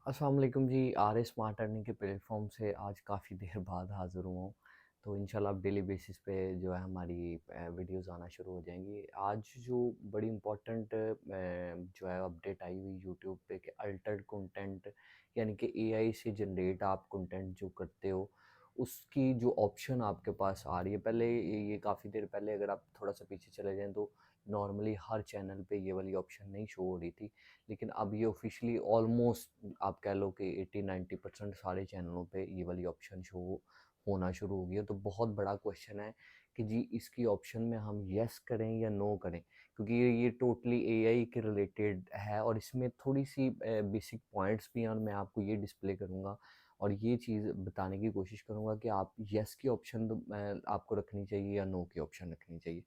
अस्सलाम वालेकुम जी। R A smart earning के प्लेटफॉर्म से आज काफ़ी देर बाद हाज़िर हुआ हूँ। तो इंशाल्लाह अब डेली बेसिस पे जो है हमारी वीडियोज़ आना शुरू हो जाएंगी। आज जो बड़ी इम्पोर्टेंट जो है अपडेट आई हुई यूट्यूब पे कि अल्टर्ड कंटेंट यानी कि एआई से जनरेट आप कंटेंट जो करते हो उसकी जो ऑप्शन आपके पास आ रही है। पहले ये काफ़ी देर पहले अगर आप थोड़ा सा पीछे चले जाएँ तो नॉर्मली हर चैनल पे ये वाली ऑप्शन नहीं शो हो रही थी, लेकिन अब ये ऑफिशियली ऑलमोस्ट आप कह लो कि 80-90% सारे चैनलों पे ये वाली ऑप्शन शो होना शुरू हो गई है। तो बहुत बड़ा क्वेश्चन है कि जी इसकी ऑप्शन में हम येस करें या नो करें, क्योंकि ये टोटली एआई के रिलेटेड है और इसमें थोड़ी सी बेसिक पॉइंट्स भी हैं और मैं आपको ये डिस्प्ले करूँगा और ये चीज़ बताने की कोशिश करूँगा कि आप येस की ऑप्शन आपको रखनी चाहिए या नो की ऑप्शन रखनी चाहिए।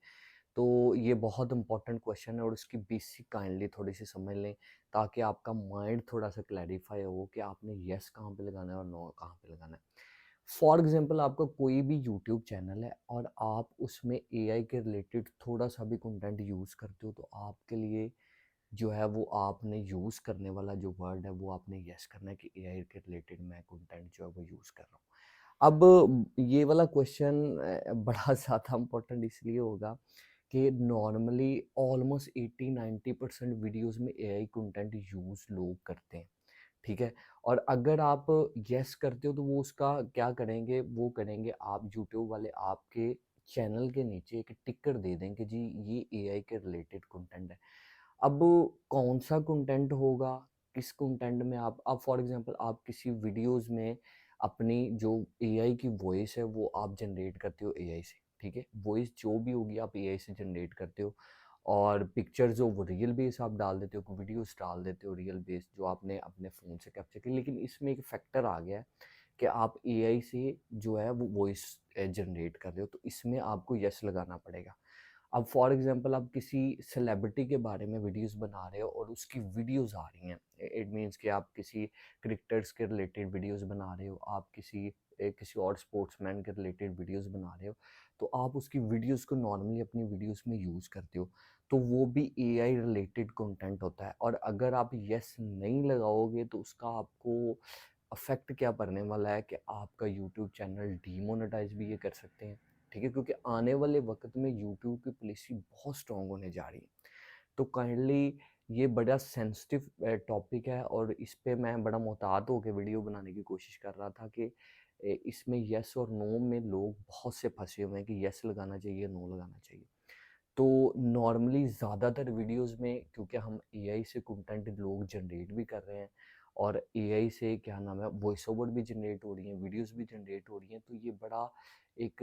तो ये बहुत इंपॉर्टेंट क्वेश्चन है और उसकी बेसिक काइंडली थोड़ी सी समझ लें ताकि आपका माइंड थोड़ा सा क्लैरिफाई हो कि आपने येस कहाँ पे लगाना है और नो कहाँ पे लगाना है। फॉर एग्जांपल आपका कोई भी यूट्यूब चैनल है और आप उसमें एआई के रिलेटेड थोड़ा सा भी कंटेंट यूज़ करते हो तो आपके लिए जो है वो आपने यूज़ करने वाला जो वर्ड है वो आपने येस करना है कि एआई के रिलेटेड मैं कंटेंट जो है वो यूज़ कर रहा हूँ। अब ये वाला क्वेश्चन बड़ा ज़्यादा इम्पोर्टेंट इसलिए होगा कि नॉर्मली ऑलमोस्ट 80-90% वीडियोस में एआई कंटेंट यूज़ लोग करते हैं, ठीक है? और अगर आप येस करते हो तो वो उसका क्या करेंगे, वो करेंगे आप यूट्यूब वाले आपके चैनल के नीचे एक टिकर दे दें कि जी ये एआई के रिलेटेड कंटेंट है। अब कौन-सा कंटेंट होगा, किस कंटेंट में आप अब फॉर एग्ज़ाम्पल आप किसी वीडियोज़ में अपनी जो एआई की वॉइस है वो आप जनरेट करते हो एआई से, ठीक है? वॉइस जो भी होगी आप एआई से जनरेट करते हो और पिक्चर जो वो रियल बेस आप डाल देते हो, वीडियोज़ डाल देते हो रियल बेस जो आपने अपने फ़ोन से कैप्चर की। लेकिन इसमें एक फैक्टर आ गया है कि आप एआई से जो है वो वॉइस जनरेट कर रहे हो, तो इसमें आपको येस लगाना पड़ेगा। अब फॉर एग्जांपल आप किसी सेलिब्रिटी के बारे में वीडियोस बना रहे हो और उसकी वीडियोस आ रही हैं, इट मीन्स कि आप किसी क्रिकेटर्स के रिलेटेड वीडियोस बना रहे हो, आप किसी और स्पोर्ट्समैन के रिलेटेड वीडियोस बना रहे हो, तो आप उसकी वीडियोस को नॉर्मली अपनी वीडियोस में यूज़ करते हो, तो वो भी एआई रिलेटेड कंटेंट होता है। और अगर आप यस नहीं लगाओगे तो उसका आपको अफेक्ट क्या पड़ने वाला है कि आपका यूट्यूब चैनल डीमोनेटाइज भी ये कर सकते हैं, ठीक है? क्योंकि आने वाले वक्त में यूट्यूब की पॉलिसी बहुत स्ट्रॉन्ग होने जा रही है। तो काइंडली ये बड़ा सेंसिटिव टॉपिक है और इस पे मैं बड़ा मोहतात होकर वीडियो बनाने की कोशिश कर रहा था कि इसमें यस और नो में लोग बहुत से फंसे हुए हैं कि यस लगाना चाहिए, नो लगाना चाहिए। तो नॉर्मली ज़्यादातर वीडियोस में क्योंकि हम एआई से कंटेंट लोग जनरेट भी कर रहे हैं और एआई से क्या नाम है वॉइस ओवर भी जनरेट हो रही हैं, वीडियोस भी जनरेट हो रही हैं, तो ये बड़ा एक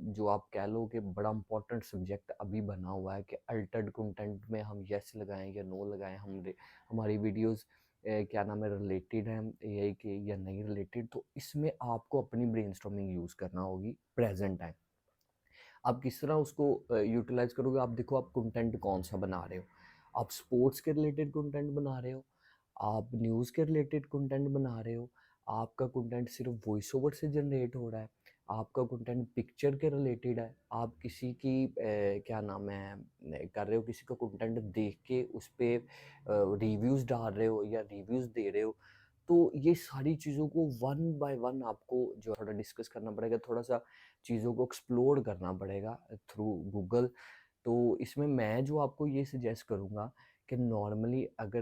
जो आप कह लो कि बड़ा इंपॉर्टेंट सब्जेक्ट अभी बना हुआ है कि अल्टर्ड कंटेंट में हम यस लगाएं या नो लगाएं, हमारी वीडियोस क्या नाम है रिलेटेड हैं एआई के या नहीं रिलेटेड। तो इसमें आपको अपनी ब्रेनस्टॉर्मिंग यूज़ करना होगी प्रेजेंट टाइम। आप किस तरह उसको यूटिलाइज़ करोगे, आप देखो आप कंटेंट कौन-सा बना रहे हो। आप स्पोर्ट्स के रिलेटेड कंटेंट बना रहे हो, आप न्यूज़ के रिलेटेड कंटेंट बना रहे हो, आपका कंटेंट सिर्फ़ वॉइस ओवर से जनरेट हो रहा है, आपका कंटेंट पिक्चर के रिलेटेड है, आप किसी की क्या नाम है कर रहे हो, किसी का कंटेंट देख के उस पे रिव्यूज़ डाल रहे हो या रिव्यूज़ दे रहे हो। तो ये सारी चीज़ों को वन बाय वन आपको जो है थोड़ा डिस्कस करना पड़ेगा, थोड़ा-सा चीज़ों को एक्सप्लोर करना पड़ेगा थ्रू गूगल। तो इसमें मैं जो आपको ये सजेस्ट करूँगा कि नॉर्मली अगर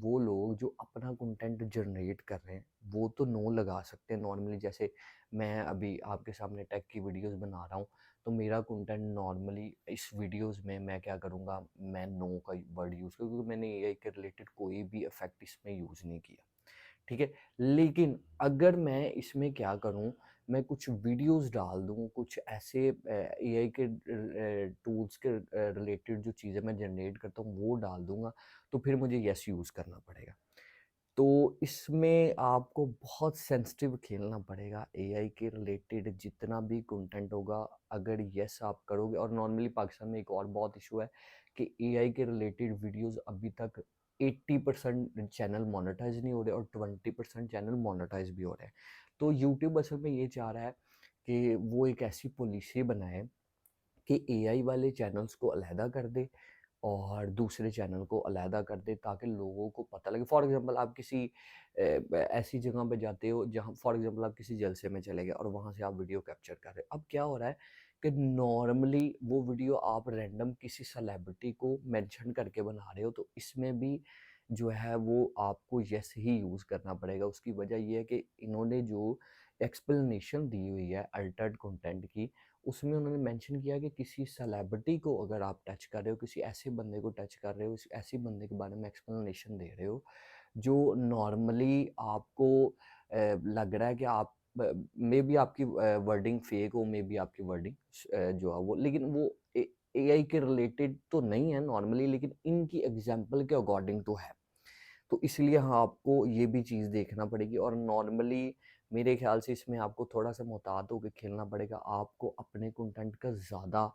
वो लोग जो अपना कंटेंट जनरेट कर रहे हैं वो तो नो लगा सकते हैं नॉर्मली। जैसे मैं अभी आपके सामने टेक की वीडियोस बना रहा हूँ, तो मेरा कंटेंट नॉर्मली इस वीडियोस में मैं क्या करूँगा, मैं नो का वर्ड यूज़ करूँ क्योंकि मैंने एआई के रिलेटेड कोई भी इफेक्ट इसमें यूज़ नहीं किया, ठीक है? लेकिन अगर मैं इसमें क्या करूँ, मैं कुछ वीडियोज़ डाल दूँ, कुछ ऐसे एआई के टूल्स के रिलेटेड जो चीज़ें मैं जनरेट करता हूँ, वो डाल दूँगा, तो फिर मुझे येस यूज़ करना पड़ेगा। तो इसमें आपको बहुत सेंसिटिव खेलना पड़ेगा। एआई के रिलेटेड जितना भी कंटेंट होगा, अगर येस आप करोगे और नॉर्मली पाकिस्तान में एक और बहुत इशू है कि एआई के रिलेटेड वीडियोज़ अभी तक 80% चैनल मोनेटाइज़ नहीं हो रहे और 20% चैनल मोनेटाइज़ भी हो रहे हैं। तो यूट्यूब असल में ये चाह रहा है कि वो एक ऐसी पॉलिसी बनाए कि एआई वाले चैनल्स को अलहदा कर दे और दूसरे चैनल को अलहदा कर दें ताकि लोगों को पता लगे। फॉर एग्ज़ाम्पल आप किसी ऐसी जगह पे जाते हो जहाँ फॉर एग्ज़ाम्पल आप किसी जलसे में चले गए और वहाँ से आप वीडियो कैप्चर कर रहे हो। अब क्या हो रहा है कि नॉर्मली वो वीडियो आप रैंडम किसी सेलिब्रिटी को मेंशन करके बना रहे हो, तो इसमें भी जो है वो आपको येस ही यूज़ करना पड़ेगा। उसकी वजह ये है कि इन्होंने जो एक्सप्लेनेशन दी हुई है अल्टर्ड कंटेंट की, उसमें उन्होंने मेंशन किया कि किसी सेलिब्रिटी को अगर आप टच कर रहे हो, किसी ऐसे बंदे को टच कर रहे हो, इस ऐसे बंदे के बारे में एक्सप्लेनेशन दे रहे हो, जो नॉर्मली आपको लग रहा है कि आप मे बी आपकी वर्डिंग फेक हो, मे बी आपकी वर्डिंग जो है वो, लेकिन वो एआई के रिलेटेड तो नहीं है नॉर्मली, लेकिन इनकी एग्जाम्पल के अकॉर्डिंग तो है। तो इसलिए हाँ, आपको ये भी चीज़ देखना पड़ेगी और नॉर्मली मेरे ख्याल से इसमें आपको थोड़ा-सा मुहतात होके खेलना पड़ेगा। आपको अपने कंटेंट का ज़्यादा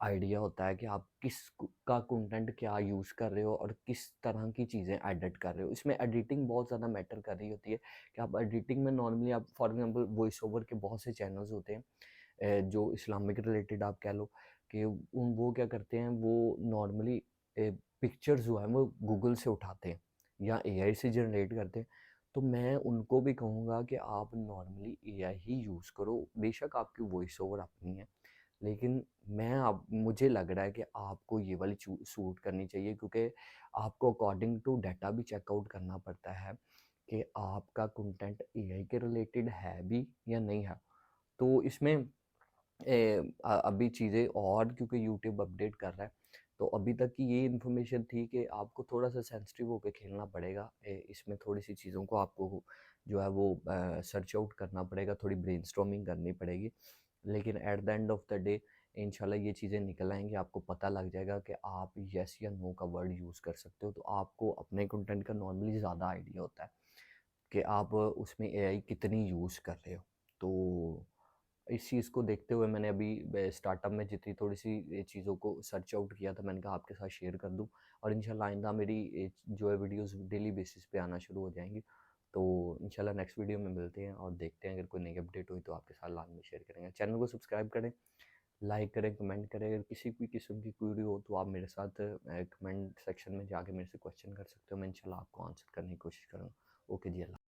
आइडिया होता है कि आप किस का कंटेंट क्या यूज़ कर रहे हो और किस तरह की चीज़ें एडिट कर रहे हो। इसमें एडिटिंग बहुत ज़्यादा मैटर कर रही होती है कि आप एडिटिंग में नॉर्मली आप फॉर एग्ज़ाम्पल वॉइस ओवर के बहुत से चैनल्स होते हैं जो इस्लामिक रिलेटेड आप कह लो कि उन वो क्या करते हैं, वो नॉर्मली पिक्चर्स जो है वो गूगल से उठाते हैं या एआई से जनरेट करते हैं। तो मैं उनको भी कहूँगा कि आप नॉर्मली एआई ही यूज़ करो। बेशक आपकी वॉइस ओवर अपनी है, लेकिन मैं अब मुझे लग रहा है कि आपको ये वाली सूट करनी चाहिए, क्योंकि आपको अकॉर्डिंग टू डाटा भी चेकआउट करना पड़ता है कि आपका कंटेंट एआई के रिलेटेड है भी या नहीं है। तो इसमें अभी चीज़ें और क्योंकि यूट्यूब अपडेट कर रहा है, तो अभी तक की ये इन्फॉर्मेशन थी कि आपको थोड़ा-सा सेंसिटिव होके खेलना पड़ेगा। इसमें थोड़ी-सी चीज़ों को आपको जो है वो सर्च आउट करना पड़ेगा, थोड़ी ब्रेनस्टॉर्मिंग करनी पड़ेगी। लेकिन at the end of the day इंशाल्लाह ये चीज़ें निकल आएँगी, आपको पता लग जाएगा कि आप येस या नो का वर्ड यूज़ कर सकते हो। तो आपको अपने कंटेंट का नॉर्मली ज़्यादा आइडिया होता है कि आप उसमें एआई कितनी यूज़ कर रहे हो। तो इस चीज़ को देखते हुए मैंने अभी स्टार्टअप में जितनी थोड़ी-सी ये चीज़ों को सर्च आउट किया था, मैंने कहा आपके साथ शेयर कर दूँ और इंशाल्लाह आइंदा मेरी जो है वीडियोज़ डेली बेसिस पे आना शुरू हो जाएँगी। तो इंशाल्लाह नेक्स्ट वीडियो में मिलते हैं और देखते हैं, अगर कोई नई अपडेट हुई तो आपके साथ लाजमी शेयर करेंगे। चैनल को सब्सक्राइब करें, लाइक करें, कमेंट करें। अगर किसी भी किस्म की क्वेरी हो तो आप मेरे साथ कमेंट सेक्शन में जाके मेरे से क्वेश्चन कर सकते हो। मैं इंशाल्लाह आपको आंसर करने की कोशिश करूँगा। ओके जी, अल्लाह